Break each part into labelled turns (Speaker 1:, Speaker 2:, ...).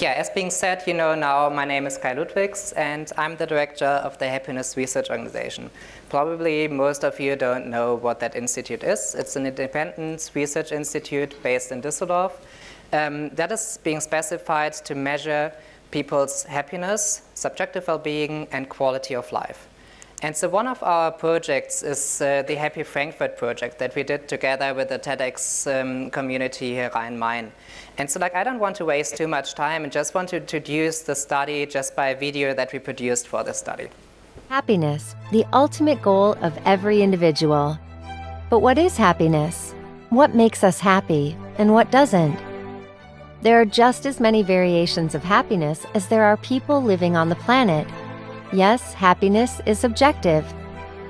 Speaker 1: Yeah, as being said, you know now my name is Kai Ludwigs and I'm the director of the Happiness Research Organization. Probably most of you don't know what that institute is. It's an independent research institute based in Düsseldorf that is being specified to measure people's happiness, subjective well-being, and quality of life. And so one of our projects is the Happy Frankfurt project that we did together with the TEDx community here Rhein-Main. And so I don't want to waste too much time and just want to introduce the study just by a video that we produced for the study.
Speaker 2: Happiness, the ultimate goal of every individual. But what is happiness? What makes us happy and what doesn't? There are just as many variations of happiness as there are people living on the planet. Yes, happiness is subjective.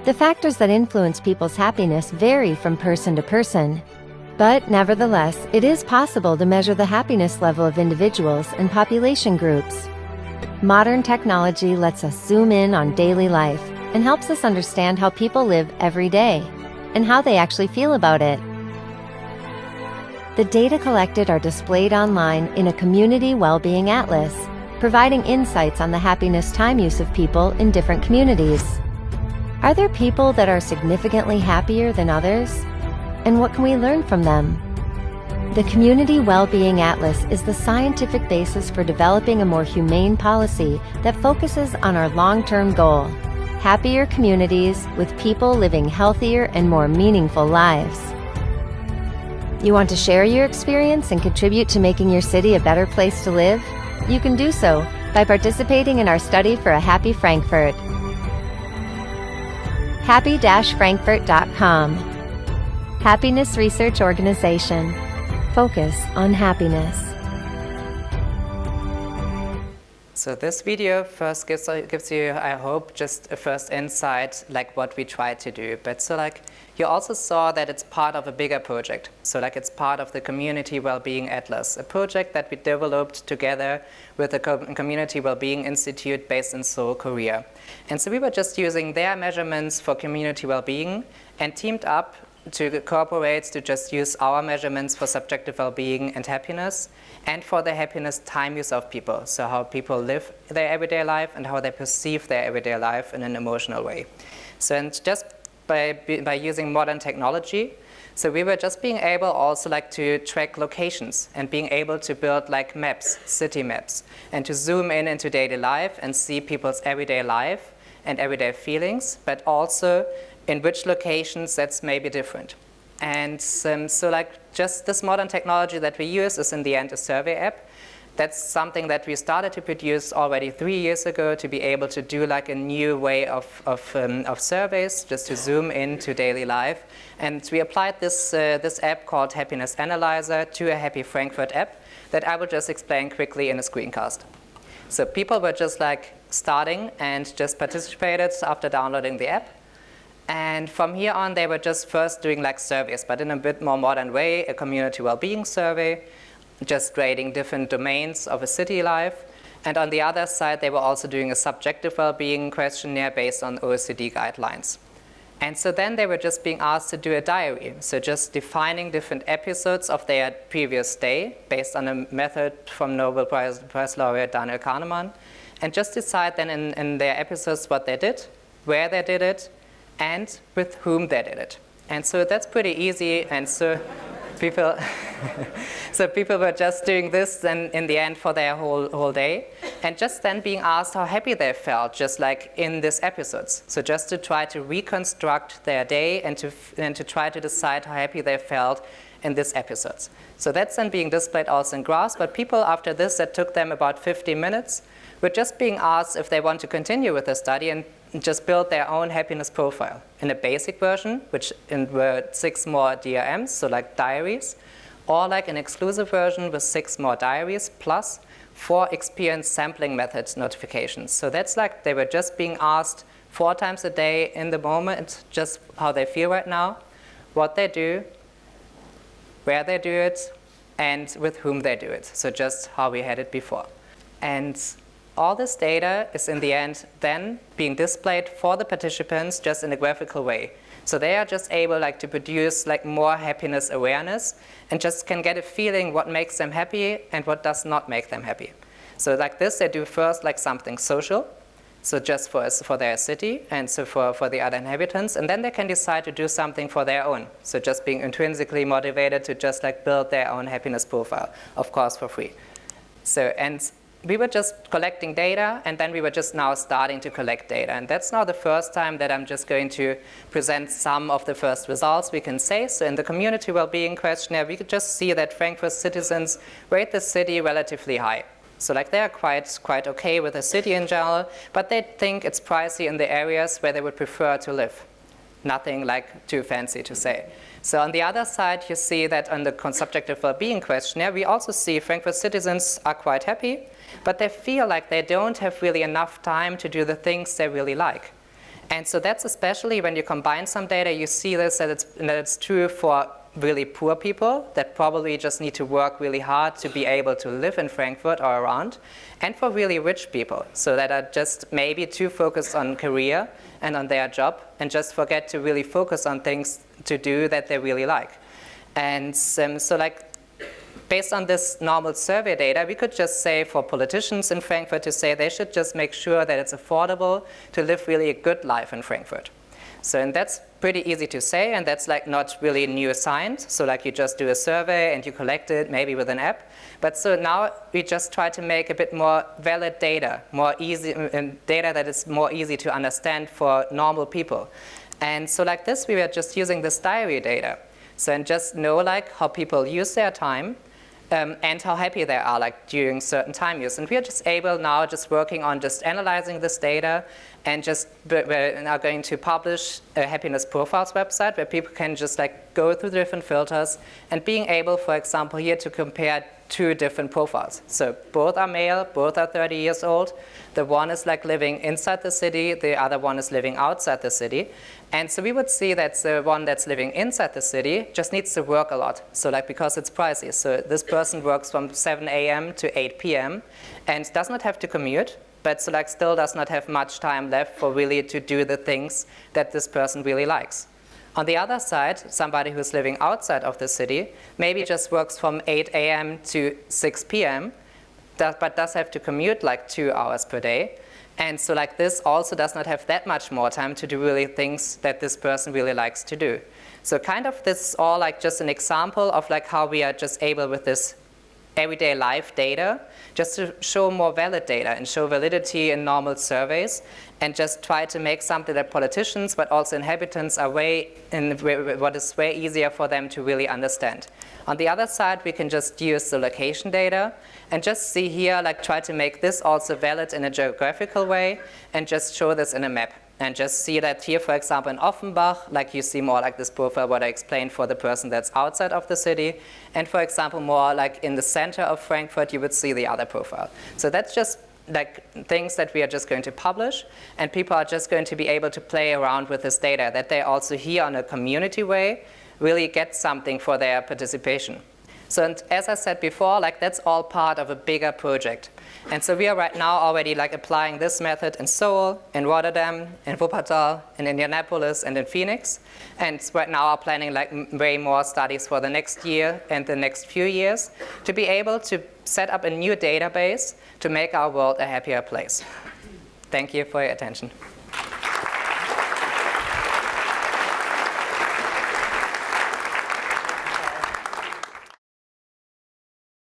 Speaker 2: The factors that influence people's happiness vary from person to person. But nevertheless, it is possible to measure the happiness level of individuals and population groups. Modern technology lets us zoom in on daily life and helps us understand how people live every day and how they actually feel about it. The data collected are displayed online in a community well-being atlas, providing insights on the happiness time use of people in different communities. Are there people that are significantly happier than others? And what can we learn from them? The Community Well-Being Atlas is the scientific basis for developing a more humane policy that focuses on our long-term goal: happier communities with people living healthier and more meaningful lives. You want to share your experience and contribute to making your city a better place to live? You can do so by participating in our study for a Happy Frankfurt. happy-frankfurt.com. Happiness Research Organization. Focus on happiness.
Speaker 1: So this video first gives you, I hope, just a first insight like what we try to do. But so you also saw that it's part of a bigger project. So it's part of the Community Wellbeing Atlas, a project that we developed together with the Community Wellbeing Institute based in Seoul, Korea. And so we were just using their measurements for community well-being and teamed up to cooperate to just use our measurements for subjective well-being and happiness, and for the happiness time use of people, so how people live their everyday life and how they perceive their everyday life in an emotional way. So and just by using modern technology, so we were just being able also to track locations and being able to build maps, city maps, and to zoom in into daily life and see people's everyday life and everyday feelings, but also in which locations that's maybe different. And so just this modern technology that we use is in the end a survey app. That's something that we started to produce already 3 years ago to be able to do a new way of surveys, just to zoom into daily life. And we applied this app called Happiness Analyzer to a Happy Frankfurt app that I will just explain quickly in a screencast. So people were just starting and just participated after downloading the app. And from here on, they were just first doing surveys, but in a bit more modern way, a community well-being survey, just rating different domains of a city life. And on the other side, they were also doing a subjective well-being questionnaire based on OECD guidelines. And so then they were just being asked to do a diary, so just defining different episodes of their previous day based on a method from Nobel Prize laureate Daniel Kahneman, and just decide then in their episodes what they did, where they did it, and with whom they did it. And so that's pretty easy, and so people were just doing this then in the end for their whole day, and just then being asked how happy they felt just in these episodes. So just to try to reconstruct their day and to try to decide how happy they felt in these episodes. So that's then being displayed also in graphs, but people after this, that took them about 50 minutes, were just being asked if they want to continue with the study and just build their own happiness profile in a basic version, which were 6 more DRMs, so diaries, or an exclusive version with 6 more diaries plus 4 experience sampling methods notifications. So that's they were just being asked 4 times a day in the moment, just how they feel right now, what they do, where they do it, and with whom they do it. So just how we had it before. And all this data is in the end then being displayed for the participants just in a graphical way. So they are just able to produce more happiness awareness and just can get a feeling what makes them happy and what does not make them happy. So like this, they do first like something social, so just for their city and so for the other inhabitants, and then they can decide to do something for their own. So just being intrinsically motivated to just like build their own happiness profile, of course for free. So, and we were just collecting data, and then we were just now starting to collect data. And that's now the first time that I'm just going to present some of the first results we can say. So in the community well-being questionnaire, we could just see that Frankfurt citizens rate the city relatively high. So like they're quite okay with the city in general, but they think it's pricey in the areas where they would prefer to live. Nothing like too fancy to say. So on the other side, you see that on the subjective well-being questionnaire, we also see Frankfurt citizens are quite happy, but they feel like they don't have really enough time to do the things they really like. And so that's especially when you combine some data, you see this, that it's true for really poor people that probably just need to work really hard to be able to live in Frankfurt or around, and for really rich people, so that are just maybe too focused on career and on their job and just forget to really focus on things to do that they really like. And so like, based on this normal survey data, we could just say for politicians in Frankfurt to say they should just make sure that it's affordable to live really a good life in Frankfurt. So, and that's pretty easy to say, and that's like not really new science. So like you just do a survey and you collect it maybe with an app. But so now we just try to make a bit more valid data, more easy, data that is more easy to understand for normal people. And so like this, we were just using this diary data. So and just know like how people use their time, and how happy they are like during certain time use. And we are just able now just working on just analyzing this data, and just we're now going to publish a happiness profiles website where people can just like go through the different filters and being able, for example, here to compare two different profiles. So both are male, both are 30 years old. The one is like living inside the city, the other one is living outside the city. And so we would see that the one that's living inside the city just needs to work a lot. So like because it's pricey. So this person works from 7 a.m. to 8 p.m. and does not have to commute, but so like still does not have much time left for really to do the things that this person really likes. On the other side, somebody who's living outside of the city maybe just works from 8 a.m. to 6 p.m., but does have to commute like 2 hours per day. And so like this also does not have that much more time to do really things that this person really likes to do. So kind of this is all like just an example of like how we are just able with this everyday life data just to show more valid data and show validity in normal surveys, and just try to make something that politicians but also inhabitants are what is way easier for them to really understand. On the other side, we can just use the location data and just see here, like try to make this also valid in a geographical way and just show this in a map. And just see that here, for example, in Offenbach, like you see more like this profile what I explained for the person that's outside of the city. And for example, more like in the center of Frankfurt, you would see the other profile. So that's just like things that we are just going to publish, and people are just going to be able to play around with this data, that they also here on a community way really get something for their participation. So and as I said before, like that's all part of a bigger project. And so we are right now already like applying this method in Seoul, in Rotterdam, in Wuppertal, in Indianapolis, and in Phoenix. And right now are planning like way more studies for the next year and the next few years to be able to set up a new database to make our world a happier place. Thank you for your attention.